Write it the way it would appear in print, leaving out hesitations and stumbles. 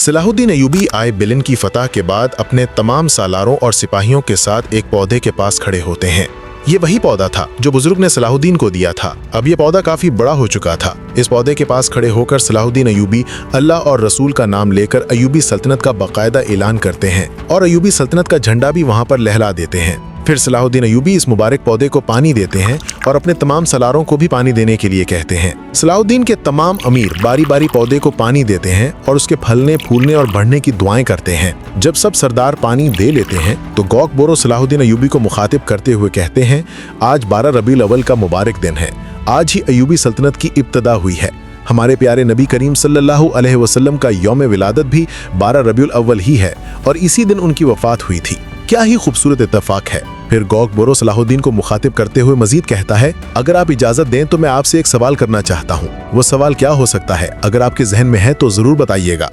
Salahuddin Ayyubi आए बिलन की फतह के बाद अपने तमाम सालारों और सिपाहियों के साथ एक पौधे के पास खड़े होते हैं। ये वही पौधा था जो बुजुर्ग ने सलाहुद्दीन को दिया था। अब ये पौधा काफी बड़ा हो चुका था। इस पौधे के पास खड़े होकर सलाहुद्दीन अय्यूबी अल्लाह और रसूल का नाम लेकर अय्यूबी सल्तनत का बाकायदा ऐलान करते हैं और अय्यूबी सल्तनत का झंडा भी वहां पर लहरा देते हैं। फिर सलाहुद्दीन अय्यूबी इस मुबारक पौधे को पानी देते हैं और अपने तमाम सलारों को भी पानी देने के लिए कहते हैं। सलाहुद्दीन के तमाम अमीर बारी बारी पौधे को पानी देते हैं और उसके फलने, फूलने और बढ़ने की दुआएं करते हैं। जब सब सरदार पानी दे लेते हैं तो गौक बोरो सलाहुद्दीन अय्यूबी को मुखातिब करते हुए कहते हैं, आज 12 रबीउल अव्वल का मुबारक दिन है। आज ही अय्यूबी सल्तनत की इब्तदा हुई है। हमारे प्यारे नबी करीम सल्लल्लाहु अलैहि वसल्लम का यौम विलादत भी 12 रबीउल अव्वल ही है और इसी दिन उनकी वफात हुई थी। क्या ही खूबसूरत इत्तेफाक है। फिर गौक बोरो सलाहुद्दीन को मुखातिब करते हुए मजीद कहता है, अगर आप इजाजत दें तो मैं आपसे एक सवाल करना चाहता हूँ। वो सवाल क्या हो सकता है? अगर आपके जहन में है तो जरूर बताइएगा।